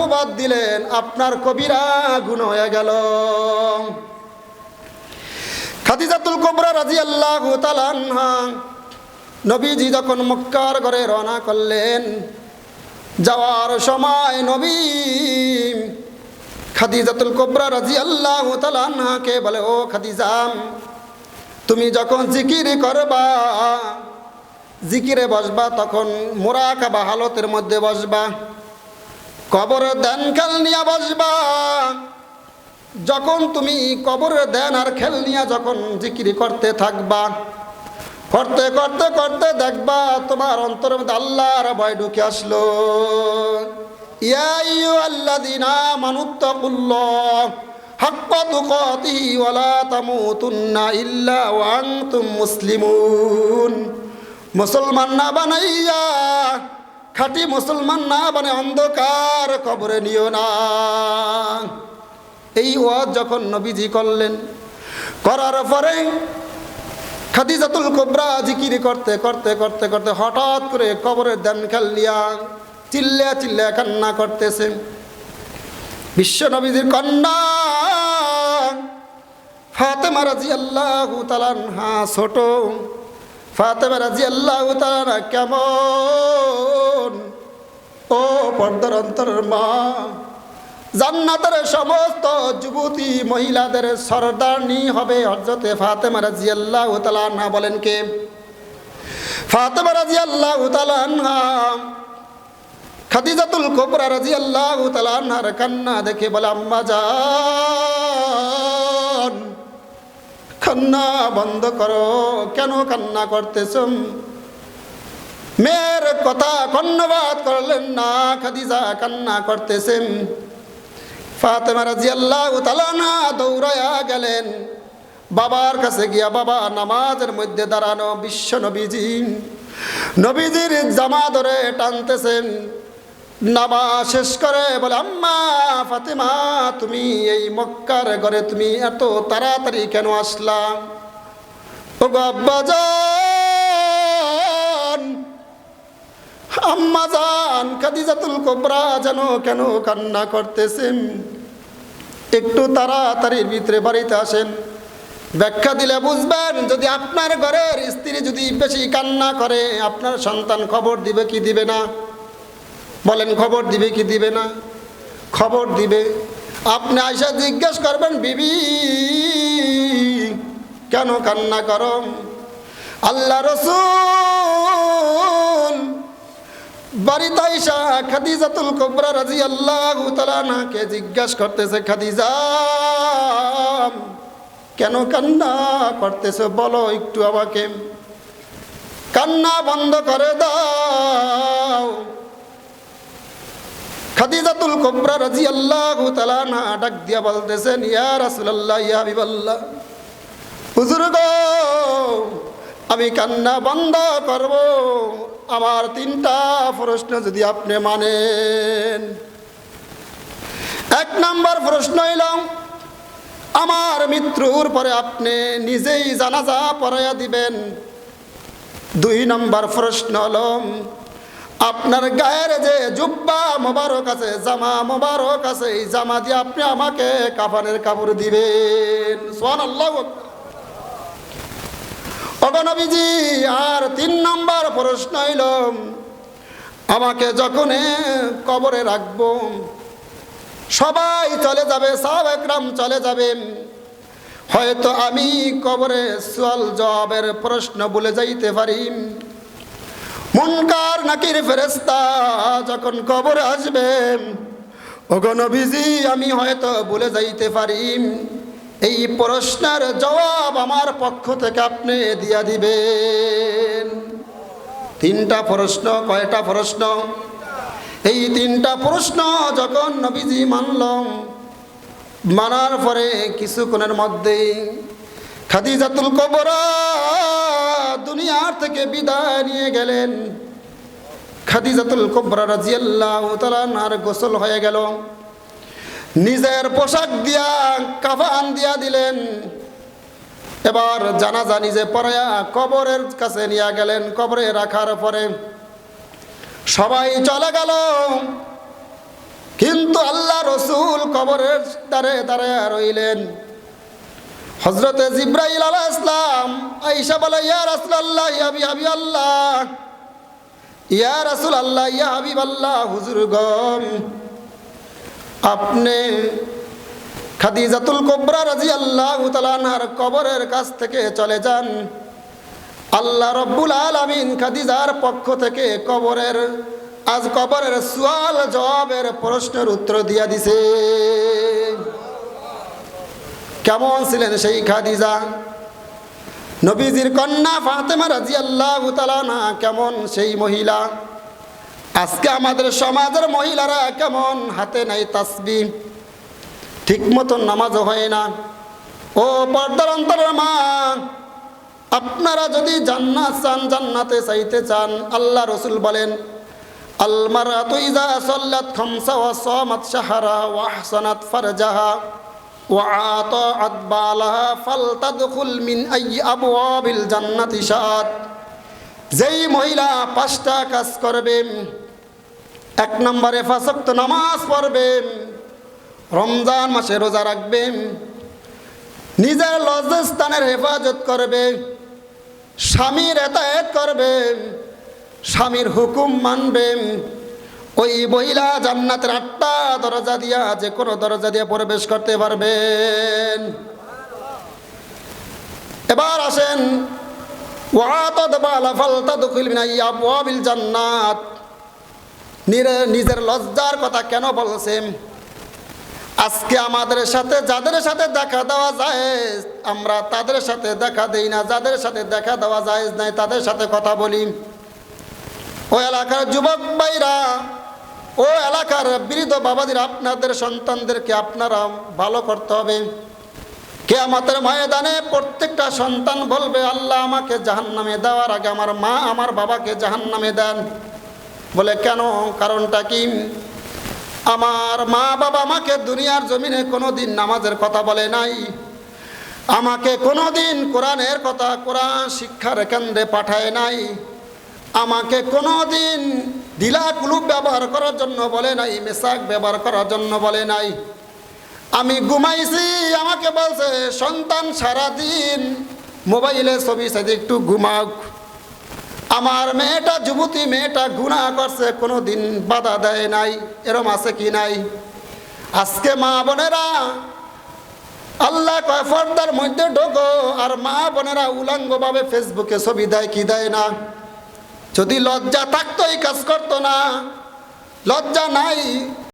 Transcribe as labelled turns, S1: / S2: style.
S1: অপবাদ দিলেন, আপনার কবিরা গুনাহ হয়ে গেল। খাদিজাতুল কুবরা রাদিয়াল্লাহু তাআলা আনহা নবীজি যখন মক্কার ঘরে রওনা করলেন, যাওয়ার সময় নবী খাদিজাতুল কুবরা রাদিয়াল্লাহু তাআলা আনহাকে বলে, ও খাদিজা, তুমি যখন জিকির করবা, জিকিরে বসবা, তখন মুরাকাবা হালতের মধ্যে বসবা, কবরের ধ্যান খেল নিয়ে বসবা। যখন তুমি কবরের ধ্যান আর খেল নিয়ে যখন জিকির করতে থাকবা, করতে করতে করতে দেখবা তোমার অন্তরের মধ্যে আল্লাহর ভয় ঢুকে আসলো। ইয়া আইয়ুহাল্লাযীনা আমানুত্তাকুল্লাহ হাক্কা তুকাতিহি ওয়া লা তামুতুন্না ইল্লা ওয়া আনতুম মুসলিমুন। মুসলমান না বানাইয়া, খাঁটি মুসলমান না বানায় অন্ধকার কবরে নিও না। এই ওয়াজ যখন নবীজি করলেন, করার পরে খাদিজাতুল কুবরা জিকির করতে করতে করতে করতে হঠাৎ করে কবরের ধ্যান খেল নিয়া চিল্লা চিল্লা কান্না করতেছে। বিশ্ব নবীজির কন্যা ফাতেমা রাদিয়াল্লাহু তাআলা আনহা, ছোট ফাতেমা রাদিয়াল্লাহু তাআলা কেমন, ও পর্দার অন্তরের মা, জান্নাতের সমস্ত যুবতী মহিলাদের সরদারনি হবে হযরতে ফাতেমা রাদিয়াল্লাহু তাআলা আনহা। বলেন কে? ফাতেমা রাদিয়াল্লাহু তাআলা আনহা। খাদিজাতুল কুবরা রাদিয়াল্লাহু তাআলা আনহার কান্না দেখে বলে, আম্মা জান, কান্না বন্ধ করো, কেন কান্না করতেছ? মেয়ের কথা কর্ণপাত করলেন না, খাদিজা কান্না করতেছেন। ফাতেমা রাদিয়াল্লাহু তাআলা আনহা দৌড়ায়া গেলেন বাবার কাছে গিয়া, বাবা নামাজের মধ্যে দাঁড়ানো, বিশ্ব নবীজি নবীজির জামা ধরে টানতেছেন। নামাজ শেষ করে বলে, আম্মা ফাতেমা, তুমি এই মক্কার ঘরে তুমি এত তাড়াতাড়ি কেন আসলা? ও আব্বা জান, আম্মা জান, খাদিজাতুল কুবরা যেন কেন কান্না করতেছেন? একটু তাড়াতাড়ির ভিতরে বাড়িতে আসেন, ব্যাখ্যা দিলে বুঝবেন। যদি আপনার ঘরের স্ত্রী যদি বেশি কান্না করে, আপনার সন্তান খবর দিবে কি দিবে না? বলেন, খবর দিবে কি দিবে না? খবর দিবে। আপনি আয়সা জিজ্ঞেস করবেন, বিবি কেন কান্না করো? আল্লাহ রাসূল বাড়িতে আয়সা খাদিজাতুল কুবরা রাদিয়াল্লাহু তাআলা আনহাকে জিজ্ঞেস করতেছে, খাদিজা কেন কান্না করতেছো? বলো একটু আমাকে, কান্না বন্ধ করে দাও। খাদিজাতুল কুবরা রাদিয়াল্লাহু তাআলা আনহা ডাক দিয়া বলতেছেন, ইয়া রাসূলুল্লাহ, ইয়া হাবিবাল্লাহ, হুজুর গো, আমি কান্না বন্ধ করব, আমার তিনটা প্রশ্ন যদি আপনি মানেন। এক নম্বর প্রশ্ন হইল, আমার মৃত্যুর পরে আপনি নিজেই জানাজা পড়াইয়া দিবেন। দুই নম্বর প্রশ্ন হল, আপনার গায়ের যে জুব্বা মোবারক আছে, জামা মোবারক আছে, এই জামা দিয়ে আপনি আমাকে কাফনের কাপড় দিবেন। সুবহানাল্লাহ। ওগো নবীজি, আর তিন নম্বর প্রশ্ন হইল, আমাকে যখন কবরে রাখবো, সবাই চলে যাবে, সাহাবা একরাম চলে যাবেন, হয়তো আমি কবরে সুয়াল জবাবের প্রশ্ন বলে যাইতে পারি। মুনকার নাকির ফেরেশতা যখন কবরে আসবে, ওগো নবীজি, আমি হয়তো বলে যাইতে পারি। এই প্রশ্নের জবাব আমার পক্ষ থেকে আপনি দিয়া দিবেন। তিনটা প্রশ্ন। কয়টা প্রশ্ন? এই তিনটা প্রশ্ন যখন নবীজি মানলাম, মানার পরে কিছুক্ষণের মধ্যেই খাদিজাতুল কুবরা দুনিয়ার থেকে বিদায় নিয়ে গেলেন। খাদিজাতুল কুবরা রাদিয়াল্লাহু তাআলা আনহার গোসল হয়ে গেল, নিজের পোশাক দিয়া কাফন দিয়া দিলেন। এবার জানাজা নিজে পড়ায়া কবরের কাছে নিয়ে গেলেন। কবরে রাখার পরে সবাই চলে গেল। কিন্তু আল্লাহ রসুল কবরের দ্বারে দাঁড়ায় রইলেন। হযরতে জিবরাইল আলাইহিস সালাম আয়েশা বলে, ইয়া রাসূলুল্লাহ, ইয়া হাবিবাল্লাহ, ইয়া রাসূলুল্লাহ, ইয়া হাবিবাল্লাহ, হুজুর গম, আপনি খাদিজাতুল কুবরা রাদিয়াল্লাহু তাআলা আনহার কবরের কাছ থেকে চলে যান। আল্লাহ রব্বুল আলামিন খাদিজার পক্ষ থেকে কবরের সুয়াল জবাবের প্রশ্নের উত্তর দিয়া দিছে। কেমন ছিলেন সেই খাদিজা? নবীজির কন্যা ফাতেমা রাদিয়াল্লাহু তাআলা আনহা কেমন সেই মহিলা? আজকে আমাদের সমাজের মহিলারা কেমন? হাতে নাই তাসবিহ, ঠিক মতন নামাজও হয় না। ও পর্দার অন্তরের মা, আপনারা যদি জান্নাত চান, জান্নাতে চাইতে চান, আল্লাহ রসুল বলেন, আল মারআতু ইযা সাল্লাত খামসা ওয়া সামাত শাহরা ওয়া আহসানাত ফারজাহা ওয়া আতাআত বালাহা ফালতাদখুল মিন আইয়ি আবওয়াবিল জান্নাতি শাআত। যেই মহিলা 5টা কাজ করবে, 1 নম্বরে 5 ওয়াক্ত নামাজ পড়বে, রমজান মাসে রোজা রাখবে, নিজের লজ্জাস্থানের হেফাজত করবে, স্বামীর এতায়েত করবে, স্বামীর হুকুম মানবে, ওই মহিলা জান্নাতের 8টা দরজা দিয়া যে কোনো দরজা দিয়ে প্রবেশ করতে পারবেন। এবার আসেন, ওয়াতাদ বালা ফালতাদখুল মিন আইয়ি আবওয়াবিল জান্নাত। নিজের লজ্জার কথা কেন বলছেন? আজকে আমাদের সাথে যাদের সাথে দেখা দেওয়া যায়, আমরা তাদের সাথে দেখা দেই না। যাদের সাথে দেখা দেওয়া যায় নাই, তাদের সাথে কথা বলি। ও এলাকার যুবক ভাইরা, ও এলাকার বৃদ্ধ বাবাদের, আপনাদের সন্তানদেরকে আপনারা ভালো করতে হবে। কিয়ামতের ময়দানে প্রত্যেকটা সন্তান বলবে, আল্লাহ আমাকে জাহান্নামে দেওয়ার আগে আমার মা আমার বাবাকে জাহান্নামে দেন। বলে কেন? কারণটা কি? আমার মা বাবা আমাকে দুনিয়ার জমিনে কোনোদিন নামাজের কথা বলে নাই, আমাকে কোনোদিন কোরআনের কথা, কোরআন শিক্ষার কেন্দ্রে পাঠায় নাই, আমাকে কোনোদিন ঢিলা কুলুপ ব্যবহার করার জন্য বলে নাই, মেশাক ব্যবহার করার জন্য বলে নাই। আমি ঘুমাইছি, আমাকে বলছে সন্তান সারাদিন মোবাইলে ছবি সাথে একটু ঘুমাক। আমার মেয়েটা, যুবতী মেয়েটা গুনাহ করছে, কোনোদিন বাধা দেয় নাই। এরম আছে কি নাই? আজকে মা বোনেরা, আল্লাহ কয় পর্দার মধ্যে ঢোকো, আর মা বোনেরা উলঙ্গভাবে ফেসবুকে ছবি দেয় কি দেয় না? যদি লজ্জা থাকতো এই কাজ করতো না, লজ্জা নাই।